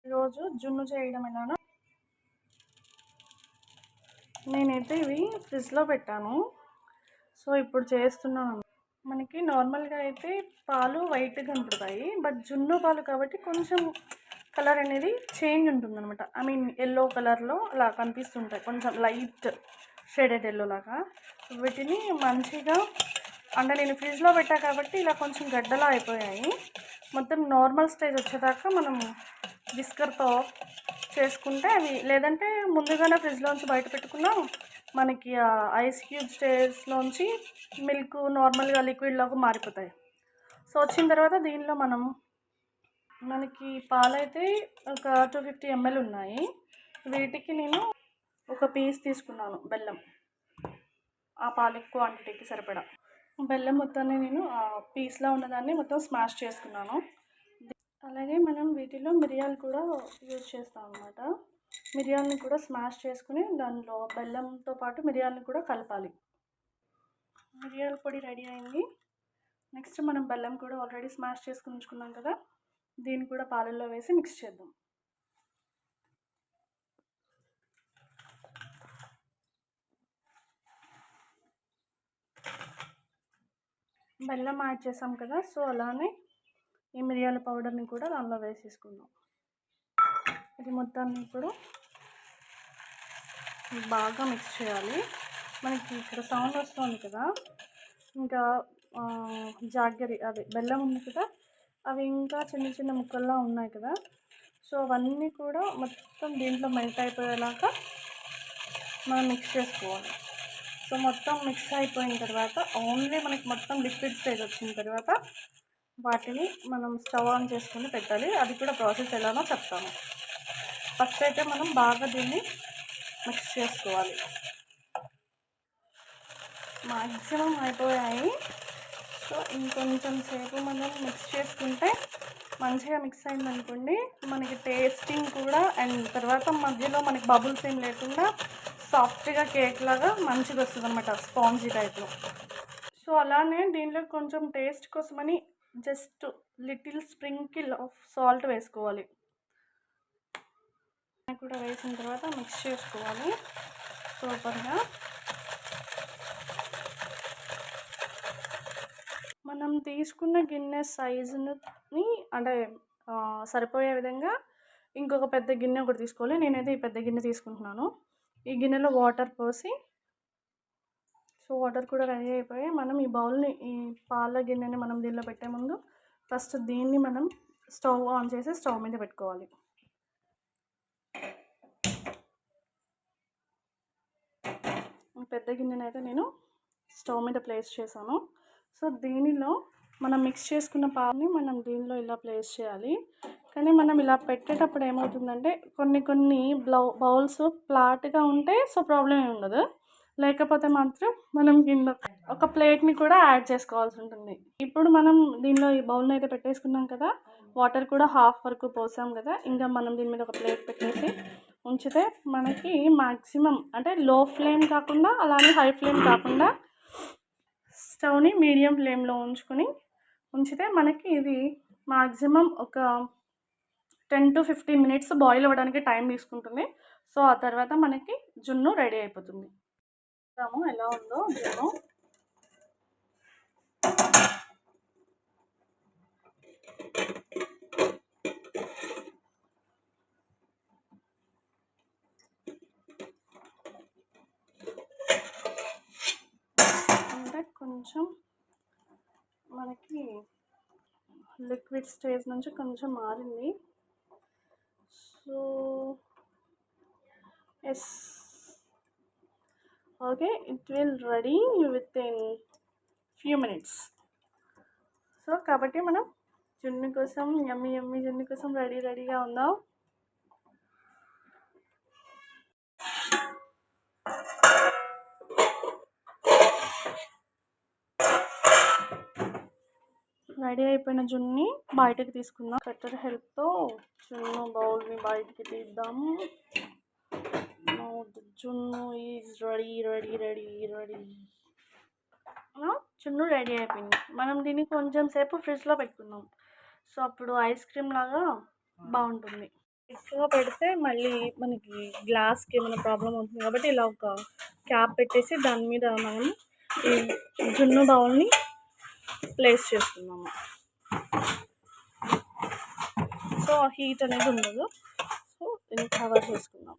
ఈరోజు జున్ను చేయడం ఎలానో నేనైతే ఇవి ఫ్రిడ్జ్లో పెట్టాను. సో ఇప్పుడు చేస్తున్నాను. మనకి నార్మల్గా అయితే పాలు వైట్గా ఉంటున్నాయి, బట్ జున్ను పాలు కాబట్టి కొంచెం కలర్ అనేది చేంజ్ ఉంటుందన్నమాట. ఐ మీన్ ఎల్లో కలర్లో అలా కనిపిస్తుంటాయి, కొంచెం లైట్ షేడెడ్ ఎల్లో లాగా. వీటిని మంచిగా అంటే నేను ఫ్రిడ్జ్లో పెట్టా కాబట్టి ఇలా కొంచెం గడ్డలా అయిపోయాయి. మొత్తం నార్మల్ స్టేజ్ వచ్చేదాకా మనం విస్కర్తో చేసుకుంటే అవి, లేదంటే ముందుగానే ఫ్రిడ్జ్లోంచి బయట పెట్టుకున్నా మనకి ఆ ఐస్ క్యూబ్ స్టేజ్లోంచి మిల్క్ నార్మల్గా లిక్విడ్లోకి మారిపోతాయి. సో వచ్చిన తర్వాత దీనిలో మనకి పాలైతే ఒక 250 ml ఉన్నాయి. వీటికి నేను ఒక పీస్ తీసుకున్నాను బెల్లం, ఆ పాల క్వాంటిటీకి సరిపడా బెల్లం మొత్తాన్ని నేను ఆ పీస్లో ఉన్నదాన్ని మొత్తం స్మాష్ చేసుకున్నాను. అలాగే మనం వీటిలో మిరియాలు కూడా యూజ్ చేస్తాం అన్నమాట. మిరియాలను కూడా స్మాష్ చేసుకుని దానిలో బెల్లంతో పాటు మిరియాలను కూడా కలపాలి. మిరియాల పొడి రెడీ అయింది. నెక్స్ట్ మనం బెల్లం కూడా ఆల్రెడీ స్మాష్ చేసుకుని ఉంచుకున్నాం కదా, దీన్ని కూడా పాలల్లో వేసి మిక్స్ చేద్దాం. బెల్లం యాడ్ చేసాం కదా, సో అలానే ఈ మిరియాల పౌడర్ని కూడా దానిలో వేసేసుకుందాం. ఇది మొత్తాన్ని ఇప్పుడు బాగా మిక్స్ చేయాలి. మనకి ఇక్కడ సౌండ్ వస్తుంది కదా, ఇంకా జాగరి అదే బెల్లం ఉంది కదా, అవి ఇంకా చిన్న చిన్న ముక్కల్లా ఉన్నాయి కదా, సో అవన్నీ కూడా మొత్తం దీంట్లో మెల్ట్ అయిపోయేలాగా మనం మిక్స్ చేసుకోవాలి. సో మొత్తం మిక్స్ అయిపోయిన తర్వాత ఓన్లీ మనకి మొత్తం లిక్విడ్ స్టేజ్ వచ్చిన తర్వాత వాటిని మనం స్టవ్ ఆన్ చేసుకుని పెట్టాలి. అది కూడా ప్రాసెస్ ఎలానో చెప్తాను. ఫస్ట్ అయితే మనం బాగా దీన్ని మిక్స్ చేసుకోవాలి. మ్యాక్సిమం అయిపోయాయి. సో ఇంకొంచెం సేపు మనం మిక్స్ చేసుకుంటే మంచిగా మిక్స్ అయిందనుకోండి, మనకి టేస్టింగ్ కూడా అండ్ తర్వాత మధ్యలో మనకి బబుల్స్ ఏం లేకుండా సాఫ్ట్గా కేక్ లాగా మంచిగా వస్తుంది అన్నమాట, స్పాంజీ టైప్లో. సో అలానే దీనిలో కొంచెం టేస్ట్ కోసమని just little sprinkle of salt వేసుకోవాలి. కూడా వేసిన తర్వాత మిక్స్ చేసుకోవాలి సూపర్గా. మనం తీసుకున్న గిన్నె సైజుని అంటే సరిపోయే విధంగా ఇంకొక పెద్ద గిన్నె ఒకటి తీసుకోవాలి. నేనైతే ఈ పెద్ద గిన్నె తీసుకుంటున్నాను. ఈ గిన్నెలో వాటర్ పోసి, సో వాటర్ కూడా రెడీ అయిపోయి మనం ఈ బౌల్ని, ఈ పాల గిన్నెని మనం దీనిలో పెట్టే ముందు ఫస్ట్ దీన్ని మనం స్టవ్ ఆన్ చేసి స్టవ్ మీద పెట్టుకోవాలి. పెద్ద గిన్నెని అయితే నేను స్టవ్ మీద ప్లేస్ చేశాను. సో దీనిలో మనం మిక్స్ చేసుకున్న పాలని మనం దీనిలో ఇలా ప్లేస్ చేయాలి. కానీ మనం ఇలా పెట్టేటప్పుడు ఏమవుతుందంటే కొన్ని బౌల్స్ ఫ్లాట్గా ఉంటే సో ప్రాబ్లం ఏమి ఉండదు, లేకపోతే మాత్రం మనం కింద ఒక ప్లేట్ని కూడా యాడ్ చేసుకోవాల్సి ఉంటుంది. ఇప్పుడు మనం దీనిలో ఈ బౌల్ని అయితే పెట్టేసుకున్నాం కదా, వాటర్ కూడా హాఫ్ వరకు పోసాం కదా, ఇంకా మనం దీని మీద ఒక ప్లేట్ పెట్టేసి ఉంచితే మనకి మ్యాక్సిమం అంటే లో ఫ్లేమ్ కాకుండా అలానే హై ఫ్లేమ్ కాకుండా స్టవ్ని మీడియం ఫ్లేమ్లో ఉంచితే మనకి ఇది మ్యాక్సిమం ఒక 10 to 15 minutes బాయిల్ అవ్వడానికి టైం తీసుకుంటుంది. సో ఆ తర్వాత మనకి జున్ను రెడీ అయిపోతుంది. ఎలా ఉందో జున్ను. అంటే కొంచెం మనకి లిక్విడ్ స్టేజ్ నుంచి కొంచెం మారింది. So yes, okay, it will ready with in few minutes. So కాబట్టి మనం జున్ను కోసం యమ్మీ జున్ను కోసం రెడీగా ఉందాం. రెడీ అయిపోయిన జున్ని బయటకు తీసుకుందాం. కట్టర్ హెల్ప్తో జున్ను బౌల్ని బయటికి తీద్దాము. జున్ను ఈజ్ రెడీ. జున్ను రెడీ అయిపోయింది. మనం దీన్ని కొంచెం సేపు ఫ్రిడ్జ్లో పెట్టుకుందాం. సో అప్పుడు ఐస్ క్రీమ్ లాగా బాగుంటుంది. ఎక్కువ పెడితే మళ్ళీ మనకి గ్లాస్కి ఏమైనా ప్రాబ్లం అవుతుంది కాబట్టి ఇలా ఒక క్యాప్ పెట్టేసి దాని మీద మనం ఈ జున్ను బౌల్ని ప్లేస్ చేస్తున్నాము. సో ఆ హీట్ అనేది ఉండదు. సో దీన్ని కవర్ చేసుకుందాం.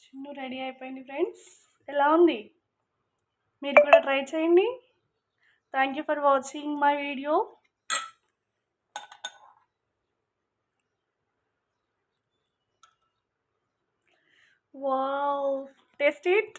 చిన్ను రెడీ అయిపోయింది ఫ్రెండ్స్. ఎలా ఉంది? మీరు కూడా ట్రై చేయండి. Thank you for watching my video. Wow, taste it.